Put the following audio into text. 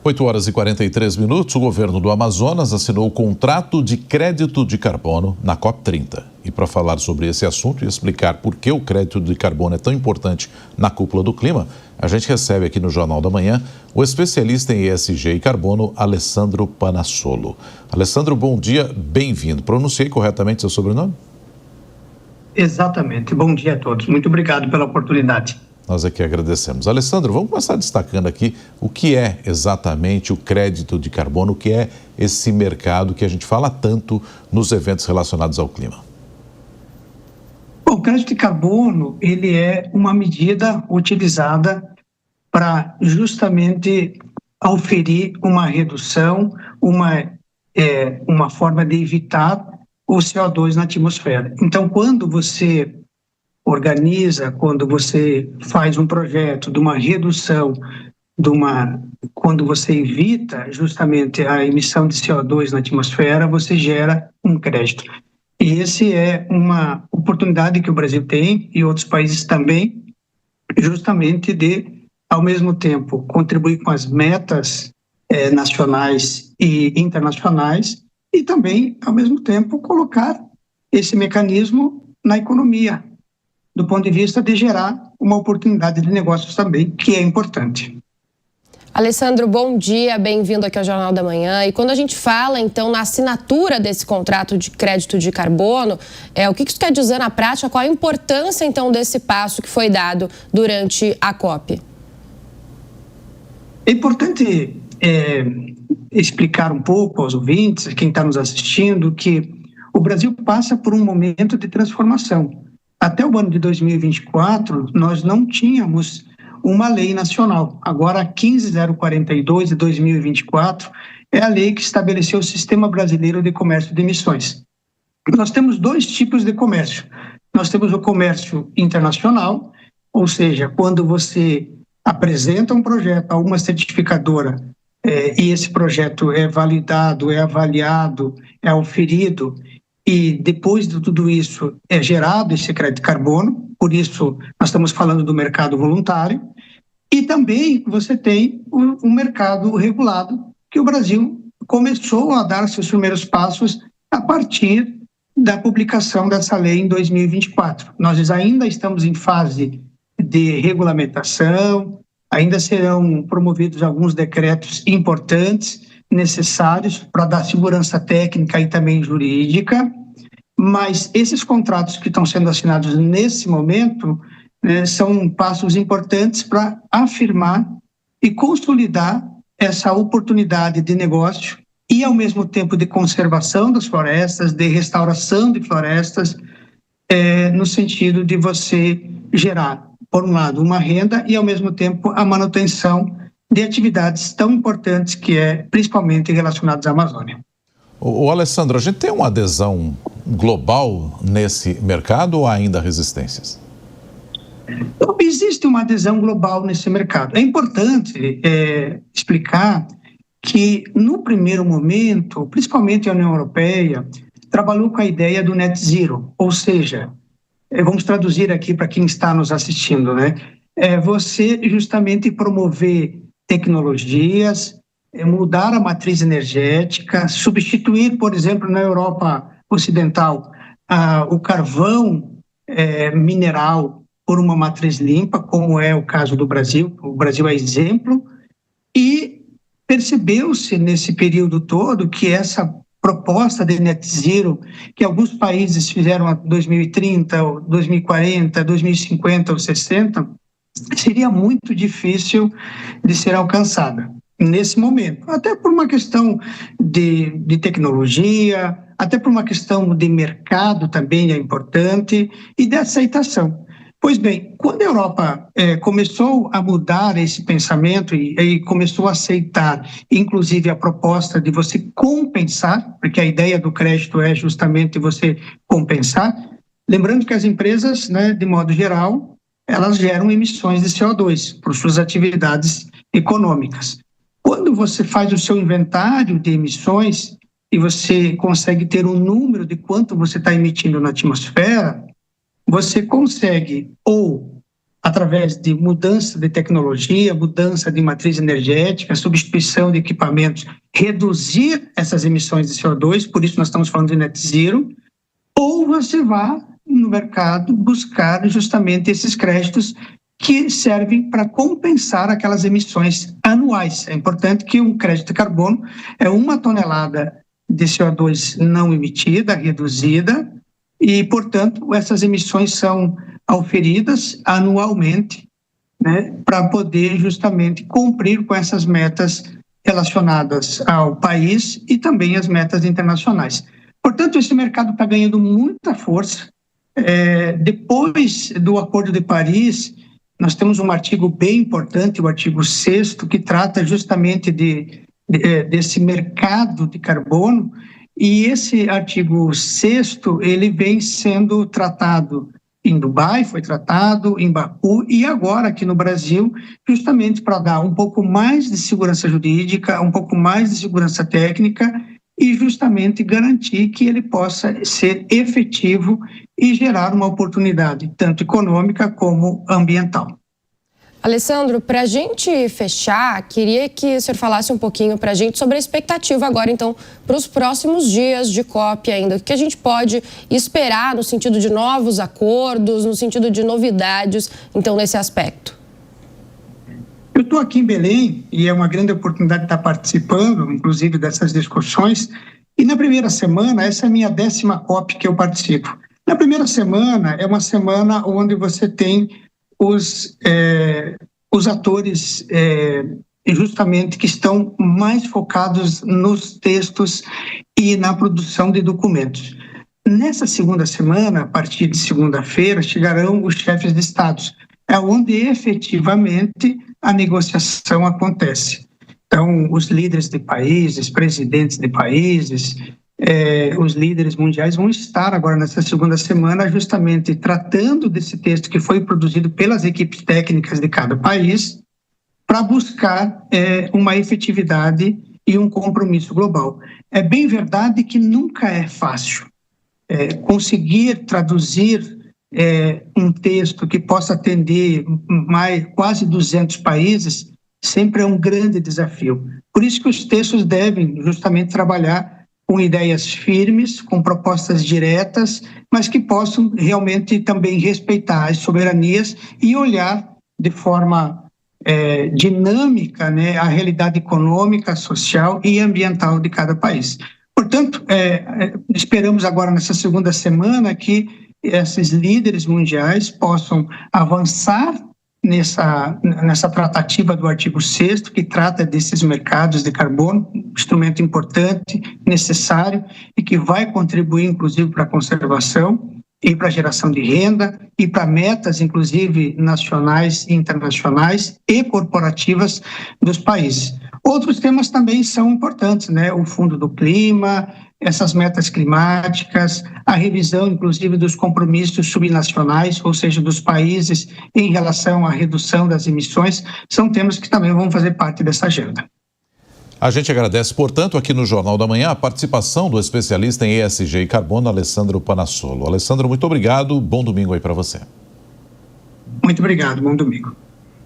8h43, o governo do Amazonas assinou o contrato de crédito de carbono na COP30. E para falar sobre esse assunto e explicar por que o crédito de carbono é tão importante na cúpula do clima, a gente recebe aqui no Jornal da Manhã o especialista em ESG e carbono, Alessandro Panassolo. Alessandro, bom dia, bem-vindo. Pronunciei corretamente seu sobrenome? Exatamente. Bom dia a todos. Muito obrigado pela oportunidade. Nós aqui agradecemos. Alessandro, vamos começar destacando aqui o que é exatamente o crédito de carbono, o que é esse mercado que a gente fala tanto nos eventos relacionados ao clima. O crédito de carbono, ele é uma medida utilizada para justamente oferir uma redução, uma forma de evitar o CO2 na atmosfera. Então, quando você organiza, quando você faz um projeto de uma redução, quando você evita justamente a emissão de CO2 na atmosfera, você gera um crédito. E essa é uma oportunidade que o Brasil tem e outros países também, justamente de, ao mesmo tempo, contribuir com as metas nacionais e internacionais e também, ao mesmo tempo, colocar esse mecanismo na economia, do ponto de vista de gerar uma oportunidade de negócios também, que é importante. Alessandro, bom dia, bem-vindo aqui ao Jornal da Manhã. E quando a gente fala, então, na assinatura desse contrato de crédito de carbono, o que isso quer dizer na prática? Qual a importância, então, desse passo que foi dado durante a COP? É importante explicar um pouco aos ouvintes, quem está nos assistindo, que o Brasil passa por um momento de transformação. Até o ano de 2024, nós não tínhamos uma lei nacional. Agora, a 15042 de 2024 é a lei que estabeleceu o Sistema Brasileiro de Comércio de Emissões. Nós temos dois tipos de comércio. Nós temos o comércio internacional, ou seja, quando você apresenta um projeto a uma certificadora e esse projeto é validado, é avaliado, é oferido, e depois de tudo isso é gerado esse crédito de carbono, por isso nós estamos falando do mercado voluntário, e também você tem um mercado regulado, que o Brasil começou a dar seus primeiros passos a partir da publicação dessa lei em 2024. Nós ainda estamos em fase de regulamentação, ainda serão promovidos alguns decretos importantes, necessários para dar segurança técnica e também jurídica, mas esses contratos que estão sendo assinados nesse momento são passos importantes para afirmar e consolidar essa oportunidade de negócio e, ao mesmo tempo, de conservação das florestas, de restauração de florestas, no sentido de você gerar, por um lado, uma renda e, ao mesmo tempo, a manutenção de atividades tão importantes que principalmente relacionadas à Amazônia. O Alessandro, a gente tem uma adesão global nesse mercado ou há ainda resistências? Existe uma adesão global nesse mercado. É importante explicar que, no primeiro momento, principalmente a União Europeia, trabalhou com a ideia do net zero, ou seja, vamos traduzir aqui para quem está nos assistindo, né? Você justamente promover tecnologias, mudar a matriz energética, substituir, por exemplo, na Europa Ocidental, o carvão mineral por uma matriz limpa, como é o caso do Brasil. O Brasil é exemplo, e percebeu-se nesse período todo que essa proposta de net zero, que alguns países fizeram em 2030, 2040, 2050 ou 60, seria muito difícil de ser alcançada nesse momento, até por uma questão de tecnologia, até por uma questão de mercado também é importante, e de aceitação. Pois bem, quando a Europa começou a mudar esse pensamento e começou a aceitar, inclusive, a proposta de você compensar, porque a ideia do crédito é justamente você compensar, lembrando que as empresas, de modo geral, elas geram emissões de CO2 por suas atividades econômicas. Quando você faz o seu inventário de emissões e você consegue ter um número de quanto você está emitindo na atmosfera, você consegue ou através de mudança de tecnologia, mudança de matriz energética, substituição de equipamentos, reduzir essas emissões de CO2, por isso nós estamos falando de net zero, ou você vai no mercado buscar justamente esses créditos que servem para compensar aquelas emissões anuais. É importante que um crédito de carbono é 1 tonelada de CO2 não emitida, reduzida, e, portanto, essas emissões são auferidas anualmente, né, para poder justamente cumprir com essas metas relacionadas ao país e também as metas internacionais. Portanto, esse mercado está ganhando muita força. Depois do Acordo de Paris, nós temos um artigo bem importante, o artigo 6º, que trata justamente desse mercado de carbono, e esse artigo 6º, ele vem sendo tratado em Dubai, foi tratado em Baku e agora aqui no Brasil, justamente para dar um pouco mais de segurança jurídica, um pouco mais de segurança técnica e justamente garantir que ele possa ser efetivo e gerar uma oportunidade, tanto econômica como ambiental. Alessandro, para a gente fechar, queria que o senhor falasse um pouquinho para a gente sobre a expectativa agora, então, para os próximos dias de COP ainda. O que a gente pode esperar no sentido de novos acordos, no sentido de novidades, então, nesse aspecto? Eu estou aqui em Belém e é uma grande oportunidade de estar participando, inclusive, dessas discussões. E na primeira semana, essa é a minha 10ª COP que eu participo. Na primeira semana, é uma semana onde você tem os atores justamente que estão mais focados nos textos e na produção de documentos. Nessa segunda semana, a partir de segunda-feira, chegarão os chefes de estados, onde efetivamente a negociação acontece. Então, os líderes de países, presidentes de países, os líderes mundiais vão estar agora nessa segunda semana justamente tratando desse texto que foi produzido pelas equipes técnicas de cada país para buscar uma efetividade e um compromisso global. É bem verdade que nunca é fácil conseguir traduzir um texto que possa atender quase 200 países, sempre é um grande desafio. Por isso que os textos devem justamente trabalhar com ideias firmes, com propostas diretas, mas que possam realmente também respeitar as soberanias e olhar de forma dinâmica, né, a realidade econômica, social e ambiental de cada país. Portanto, esperamos agora nessa segunda semana que esses líderes mundiais possam avançar nessa tratativa do artigo 6º, que trata desses mercados de carbono, instrumento importante, necessário e que vai contribuir, inclusive, para a conservação e para a geração de renda e para metas, inclusive, nacionais, internacionais e corporativas dos países. Outros temas também são importantes, né? O Fundo do Clima, essas metas climáticas, a revisão, inclusive, dos compromissos subnacionais, ou seja, dos países em relação à redução das emissões, são temas que também vão fazer parte dessa agenda. A gente agradece, portanto, aqui no Jornal da Manhã, a participação do especialista em ESG e carbono, Alessandro Panassolo. Alessandro, muito obrigado. Bom domingo aí para você. Muito obrigado. Bom domingo.